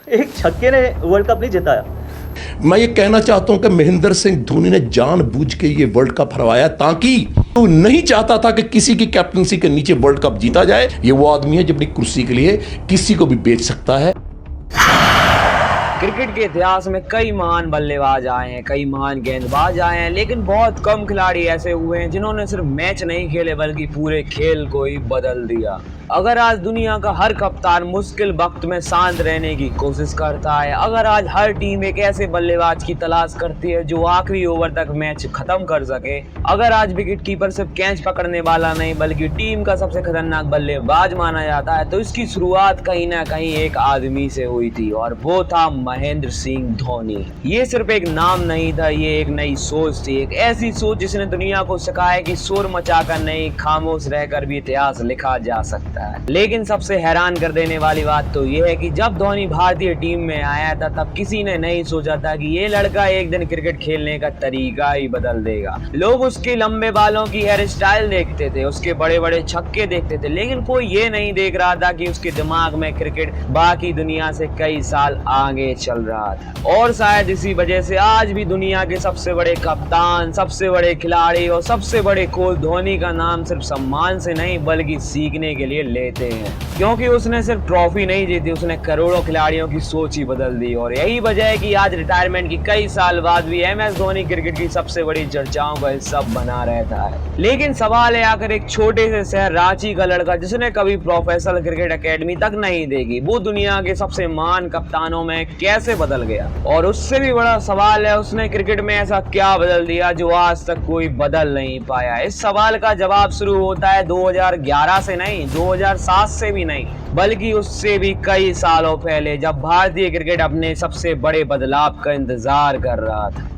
एक छक्के ने वर्ल्ड कप नहीं जिताया। मैं ये कहना चाहता हूं कि महेंद्र सिंह धोनी ने जानबूझ के ये वर्ल्ड कप हरवाया ताकि वो नहीं चाहता था कि किसी की कैप्टनसी के नीचे वर्ल्ड कप जीता जाए। ये वो आदमी है जो अपनी कुर्सी के लिए किसी को भी बेच सकता है। क्रिकेट के इतिहास में कई महान बल्लेबाज आए हैं, कई महान गेंदबाज आए हैं, लेकिन बहुत कम खिलाड़ी ऐसे हुए हैं जिन्होंने सिर्फ मैच नहीं खेले बल्कि पूरे खेल को ही बदल दिया। अगर आज दुनिया का हर कप्तान मुश्किल वक्त में शांत रहने की कोशिश करता है, अगर आज हर टीम एक ऐसे बल्लेबाज की तलाश करती है जो आखिरी ओवर तक मैच खत्म कर सके, अगर आज विकेट कीपर सिर्फ कैच पकड़ने वाला नहीं बल्कि टीम का सबसे खतरनाक बल्लेबाज माना जाता है, तो इसकी शुरुआत कहीं ना कहीं एक आदमी से हुई थी और वो था महेंद्र सिंह धोनी। ये सिर्फ एक नाम नहीं था, ये एक नई सोच थी, एक ऐसी सोच जिसने दुनिया को सिखाया कि शोर मचाकर नहीं, खामोश रहकर भी इतिहास लिखा जा सकता है। लेकिन सबसे हैरान कर देने वाली बात तो ये है कि जब धोनी भारतीय टीम में आया था तब किसी ने नहीं सोचा था कि ये लड़का एक दिन क्रिकेट खेलने का तरीका ही बदल देगा। लोग उसके लंबे बालों की हेयर स्टाइल देखते थे, उसके बड़े बड़े छक्के देखते थे, लेकिन कोई ये नहीं देख रहा था कि उसके दिमाग में क्रिकेट बाकी दुनिया से कई साल आगे चल रहा था। और शायद इसी वजह से आज भी दुनिया के सबसे बड़े कप्तान, सबसे बड़े खिलाड़ी और सबसे बड़े कोच धोनी का नाम सिर्फ सम्मान से नहीं बल्कि सीखने के लिए लेते हैं, क्योंकि उसने सिर्फ ट्रॉफी नहीं जीती, उसने करोड़ों खिलाड़ियों की सोच ही बदल दी। और यही वजह है कि आज रिटायरमेंट की कई साल बाद भी MS धोनी क्रिकेट की सबसे बड़ी चर्चाओं का हिस्सा बना रहता है। लेकिन सवाल है, आखिर एक छोटे से शहर रांची का लड़का जिसने कभी प्रोफेशनल क्रिकेट एकेडमी तक नहीं देखी, वो दुनिया के सबसे महान कप्तानों में कैसे बदल गया? और उससे भी बड़ा सवाल है, उसने क्रिकेट में ऐसा क्या बदल दिया जो आज तक कोई बदल नहीं पाया? इस सवाल का जवाब शुरू होता है 2011 से नहीं, 2007 से भी नहीं, बल्कि उससे भी कई सालों पहले, जब भारतीय क्रिकेट अपने सबसे बड़े बदलाव का इंतजार कर रहा था।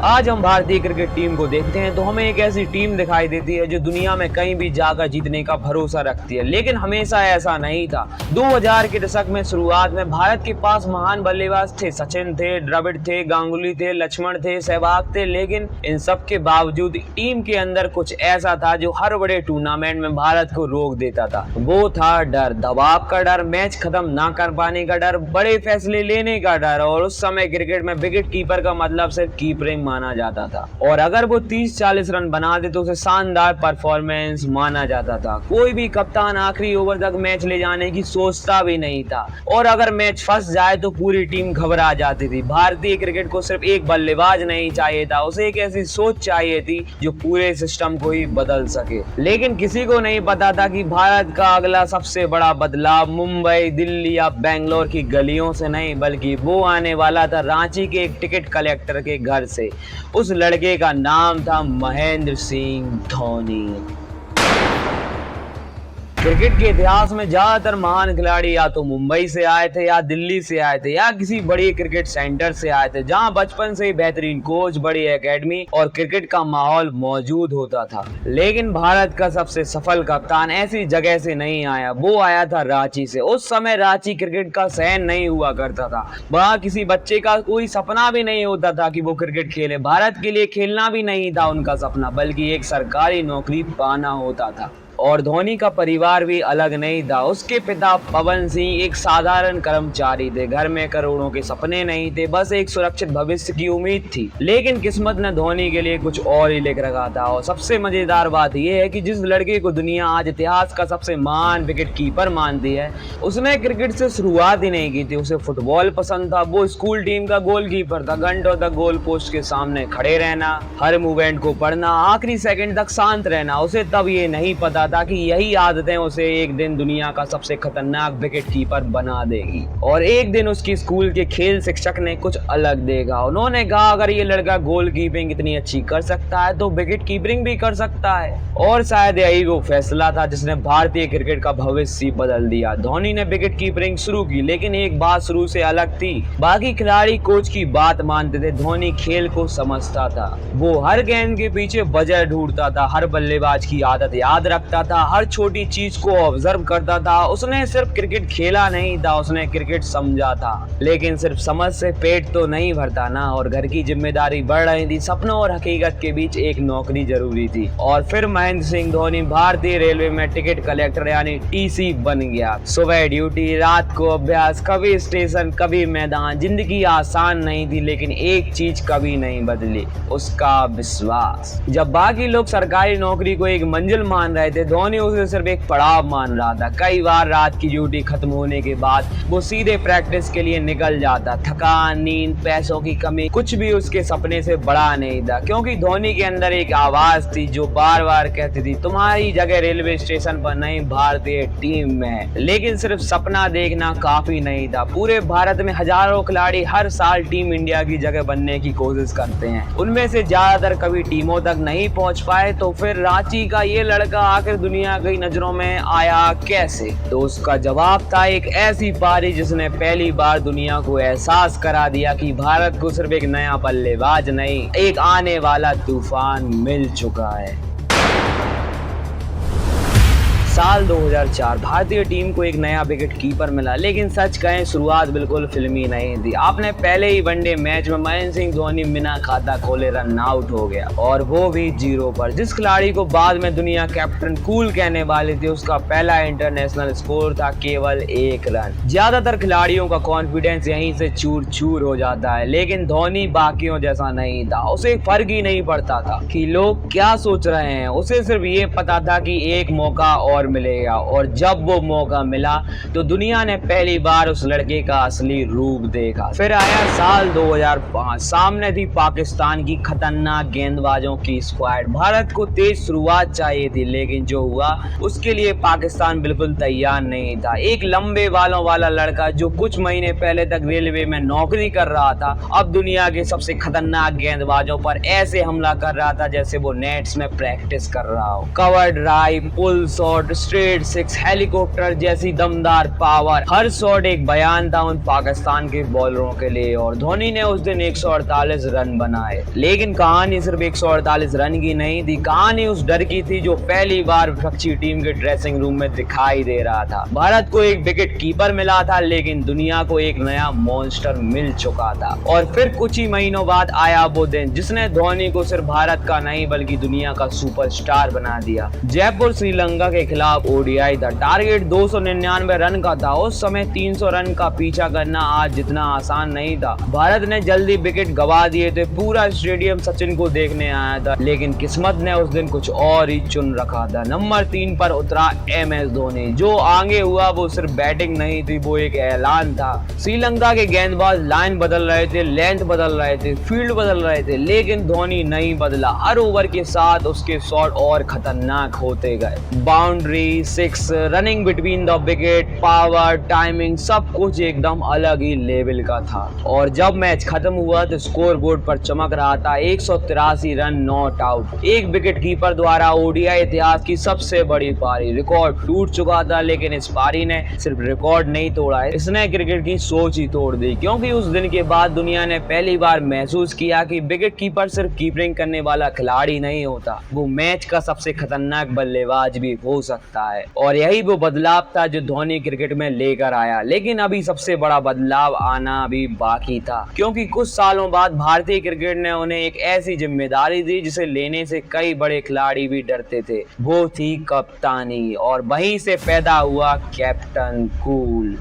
आज हम भारतीय क्रिकेट टीम को देखते हैं तो हमें एक ऐसी टीम दिखाई देती है जो दुनिया में कहीं भी जाकर जीतने का भरोसा रखती है, लेकिन हमेशा ऐसा नहीं था। 2000 के दशक में शुरुआत में भारत के पास महान बल्लेबाज थे, सचिन थे, द्रविड़ थे, गांगुली थे, लक्ष्मण थे, सहवाग थे, लेकिन इन सब के बावजूद टीम के अंदर कुछ ऐसा था जो हर बड़े टूर्नामेंट में भारत को रोक देता था। वो था डर, दबाव का डर, मैच खत्म ना कर पाने का डर, बड़े फैसले लेने का डर। और उस समय क्रिकेट में विकेट कीपर का मतलब सिर्फ कीपरिंग माना जाता था, और अगर वो 30-40 रन बना दे तो उसे शानदार परफॉर्मेंस माना जाता था। कोई भी कप्तान आखिरी ओवर तक मैच ले जाने की सोचता भी नहीं था, और अगर मैच फंस जाए तो पूरी टीम घबरा जाती थी। भारतीय क्रिकेट को सिर्फ एक बल्लेबाज नहीं चाहिए था, उसे एक ऐसी सोच चाहिए थी जो पूरे सिस्टम को ही बदल सके। लेकिन किसी को नहीं पता था कि भारत का अगला सबसे बड़ा बदलाव मुंबई, दिल्ली या बेंगलोर की गलियों से नहीं बल्कि वो आने वाला था रांची के एक टिकट कलेक्टर के घर से। उस लड़के का नाम था महेंद्र सिंह धोनी। क्रिकेट के इतिहास में ज्यादातर महान खिलाड़ी या तो मुंबई से आए थे या दिल्ली से आए थे या किसी बड़ी क्रिकेट सेंटर से आए थे जहां बचपन से ही बेहतरीन कोच, बड़ी एकेडमी और क्रिकेट का माहौल मौजूद होता था। लेकिन भारत का सबसे सफल कप्तान ऐसी जगह से नहीं आया, वो आया था रांची से। उस समय रांची क्रिकेट का शहर नहीं हुआ करता था, वहाँ किसी बच्चे का कोई सपना भी नहीं होता था कि वो क्रिकेट खेले। भारत के लिए खेलना भी नहीं था उनका सपना, बल्कि एक सरकारी नौकरी पाना होता था। और धोनी का परिवार भी अलग नहीं था। उसके पिता पवन सिंह एक साधारण कर्मचारी थे, घर में करोड़ों के सपने नहीं थे, बस एक सुरक्षित भविष्य की उम्मीद थी। लेकिन किस्मत ने धोनी के लिए कुछ और ही लिख रखा था। और सबसे मजेदार बात यह है कि जिस लड़के को दुनिया आज इतिहास का सबसे महान विकेट कीपर मानती है, उसने क्रिकेट से शुरुआत ही नहीं की थी। उसे फुटबॉल पसंद था, वो स्कूल टीम का गोलकीपर था, घंटों तक गोल पोस्ट के सामने खड़े रहना, हर मूवमेंट को पढ़ना, आखिरी सेकंड तक शांत रहना। उसे तब ये नहीं पता था कि यही आदतें उसे एक दिन दुनिया का सबसे खतरनाक विकेट कीपर बना देगी। और एक दिन उसकी स्कूल के खेल शिक्षक ने कुछ अलग देखा। उन्होंने कहा अगर ये लड़का गोल कीपिंग इतनी अच्छी कर सकता है तो विकेट कीपिंग भी कर सकता है। और शायद यही वो फैसला था जिसने भारतीय क्रिकेट का भविष्य बदल दिया। धोनी ने विकेट कीपिंग शुरू की, लेकिन एक बात शुरू से अलग थी। बाकी खिलाड़ी कोच की बात मानते थे, धोनी खेल को समझता था। वो हर गेंद के पीछे वजह ढूंढता था, हर बल्लेबाज की आदत याद रखता रखता था, हर छोटी चीज को ऑब्जर्व करता था। उसने सिर्फ क्रिकेट खेला नहीं था, उसने क्रिकेट समझा था। लेकिन सिर्फ समझ से पेट तो नहीं भरता ना, और घर की जिम्मेदारी बढ़ रही थी। सपनों और हकीकत के बीच एक नौकरी जरूरी थी। और फिर महेंद्र सिंह धोनी भारतीय रेलवे में टिकट कलेक्टर यानी टीसी बन गया। सुबह ड्यूटी, रात को अभ्यास, कभी स्टेशन कभी मैदान। जिंदगी आसान नहीं थी, लेकिन एक चीज कभी नहीं बदली, उसका विश्वास। जब बाकी लोग सरकारी नौकरी को एक मंजिल मान रहे थे, धोनी उसे सिर्फ एक पड़ाव मान रहा था। कई बार रात की ड्यूटी खत्म होने के बाद वो सीधे प्रैक्टिस के लिए निकल जाता। थकान, नींद, पैसों की कमी, कुछ भी उसके सपने से बड़ा नहीं था, क्योंकि धोनी के अंदर एक आवाज थी जो बार बार कहती थी, तुम्हारी जगह रेलवे स्टेशन पर नहीं, भारतीय टीम में है। लेकिन सिर्फ सपना देखना काफी नहीं था। पूरे भारत में हजारों खिलाड़ी हर साल टीम इंडिया की जगह बनने की कोशिश करते हैं। उनमें से ज्यादातर कभी टीमों तक नहीं पहुंच पाए। तो फिर रांची का ये लड़का आखिर दुनिया की नजरों में आया कैसे? तो उसका जवाब था एक ऐसी पारी जिसने पहली बार दुनिया को एहसास करा दिया कि भारत को सिर्फ एक नया बल्लेबाज नहीं, एक आने वाला तूफान मिल चुका है। साल 2004 भारतीय टीम को एक नया विकेट कीपर मिला, लेकिन सच कहें शुरुआत बिल्कुल फिल्मी नहीं थी। आपने पहले ही वनडे मैच में महेंद्र सिंह धोनी बिना खाता खोले रन आउट हो गया, और वो भी 0 पर। जिस खिलाड़ी को बाद में दुनिया कैप्टन कूल कहने वाली थी, उसका पहला इंटरनेशनल स्कोर था केवल 1 रन। ज्यादातर खिलाड़ियों का कॉन्फिडेंस यहीं से चूर चूर हो जाता है, लेकिन धोनी बाकियों जैसा नहीं था। उसे फर्क ही नहीं पड़ता था कि लोग क्या सोच रहे हैं। उसे सिर्फ ये पता था कि एक मौका और मिलेगा, और जब वो मौका मिला तो दुनिया ने पहली बार उस लड़के का असली रूप देखा। फिर आया साल 2005। सामने थी पाकिस्तान की खतरनाक गेंदबाजों की स्क्वाड। भारत को तेज शुरुआत चाहिए थी, लेकिन जो हुआ उसके लिए पाकिस्तान बिल्कुल तैयार नहीं था। एक लंबे बालों वाला लड़का जो कुछ महीने पहले तक रेलवे में नौकरी कर रहा था, अब दुनिया के सबसे खतरनाक गेंदबाजों पर ऐसे हमला कर रहा था जैसे वो नेट्स में प्रैक्टिस कर रहा हो। Cover drive, pull shot, straight six, helicopter जैसी दमदार पावर, हर शॉट एक बयान था उन पाकिस्तान के बॉलरों के लिए। और धोनी ने उस दिन 148 रन बनाए। लेकिन कहानी सिर्फ 148 रन की नहीं थी, कहानी उस डर की थी जो पहली बार विपक्षी टीम के ड्रेसिंग रूम में दिखाई दे रहा था। भारत को एक विकेट कीपर मिला था, लेकिन दुनिया को एक नया मॉन्स्टर मिल चुका था। और फिर कुछ ही महीनों बाद आया वो दिन जिसने धोनी को सिर्फ भारत का नहीं बल्कि दुनिया का सुपरस्टार बना दिया। जयपुर श्रीलंका के खिलाफ ओडीआई था। टारगेट 299 रन का था। उस समय 300 रन का पीछा करना आज जितना आसान नहीं था। भारत ने जल्दी विकेट गवा दिए थे। पूरा स्टेडियम सचिन को देखने आया था, लेकिन किस्मत ने उस दिन कुछ और ही चुन रखा था। नंबर 3 पर उतरा MS धोनी। जो आगे हुआ वो सिर्फ बैटिंग नहीं थी, वो एक ऐलान था। श्रीलंका के गेंदबाज लाइन बदल रहे थे, लेंथ बदल रहे थे, फील्ड बदल रहे थे, लेकिन धोनी नहीं बदला। हर ओवर के साथ उसके शॉट और खतरनाक होते गए। Boundary, 6, running between the wicket, power, timing, सब कुछ एकदम अलग ही लेवल का था। और जब मैच खत्म हुआ तो स्कोर बोर्ड पर चमक रहा था 183 रन नॉट आउट। एक विकेट कीपर द्वारा ओडीआई इतिहास की सबसे बड़ी पारी। रिकॉर्ड टूट चुका था, लेकिन इस पारी ने सिर्फ रिकॉर्ड नहीं तोड़ा, इसने क्रिकेट की सोच ही तोड़ दी। क्योंकि उस दिन के बाद दुनिया ने पहली बार महसूस किया कि विकेट कीपर सिर्फ कीपिंग करने वाला खिलाड़ी नहीं होता, वो मैच का सबसे खतरनाक बल्लेबाज भी हो सकता है। और यही वो बदलाव था जो धोनी क्रिकेट में लेकर आया। लेकिन अभी सबसे बड़ा बदलाव आना अभी बाकी था, क्योंकि कुछ सालों बाद भारतीय क्रिकेट ने उन्हें एक ऐसी जिम्मेदारी दी जिसे लेने से कई बड़े खिलाड़ी भी डरते थे। वो थी कप्तानी, और वहीं से पैदा हुआ कैप्टन कूल।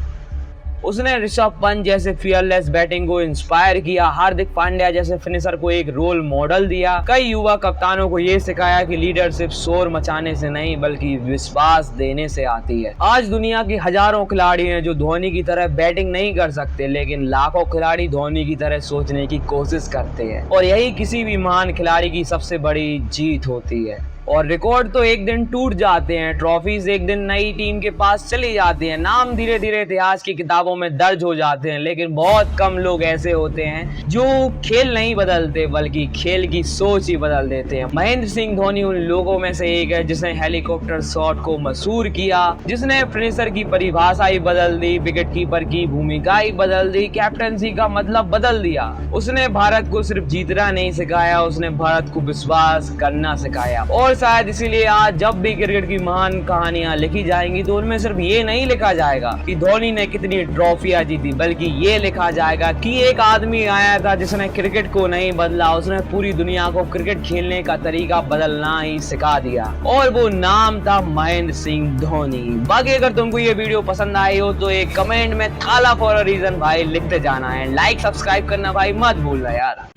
उसने ऋषभ पंत जैसे फियरलेस बैटिंग को इंस्पायर किया, हार्दिक पांड्या जैसे फिनिशर को एक रोल मॉडल दिया। कई युवा कप्तानों को ये सिखाया कि लीडरशिप शोर मचाने से नहीं बल्कि विश्वास देने से आती है। आज दुनिया के हजारों खिलाड़ी हैं जो धोनी की तरह बैटिंग नहीं कर सकते, लेकिन लाखों खिलाड़ी धोनी की तरह सोचने की कोशिश करते हैं। और यही किसी भी महान खिलाड़ी की सबसे बड़ी जीत होती है। और रिकॉर्ड तो एक दिन टूट जाते हैं, ट्रॉफीज एक दिन नई टीम के पास चली जाती हैं, नाम धीरे धीरे इतिहास की किताबों में दर्ज हो जाते हैं, लेकिन बहुत कम लोग ऐसे होते हैं जो खेल नहीं बदलते बल्कि खेल की सोच ही बदल देते हैं। महेंद्र सिंह धोनी उन लोगों में से एक है जिसने हेलीकॉप्टर शॉट को मशहूर किया, जिसने फिनिशर की परिभाषा ही बदल दी, विकेट कीपर की भूमिका ही बदल दी, कैप्टनसी का मतलब बदल दिया। उसने भारत को सिर्फ जीतना नहीं सिखाया, उसने भारत को विश्वास करना सिखाया। और शायद इसीलिए आज जब भी क्रिकेट की महान कहानियां लिखी जाएंगी तो उनमें सिर्फ ये नहीं लिखा जाएगा कि धोनी ने कितनी ट्रॉफियां जीती, बल्कि ये लिखा जाएगा कि एक आदमी आया था जिसने क्रिकेट को नहीं बदला, उसने पूरी दुनिया को क्रिकेट खेलने का तरीका बदलना ही सिखा दिया, और वो नाम था महेंद्र सिंह धोनी। बाकी अगर तुमको ये वीडियो पसंद आई हो तो एक कमेंट में थाला फॉर अ रीजन भाई लिखते जाना है, लाइक सब्सक्राइब करना भाई मत भूलना यार।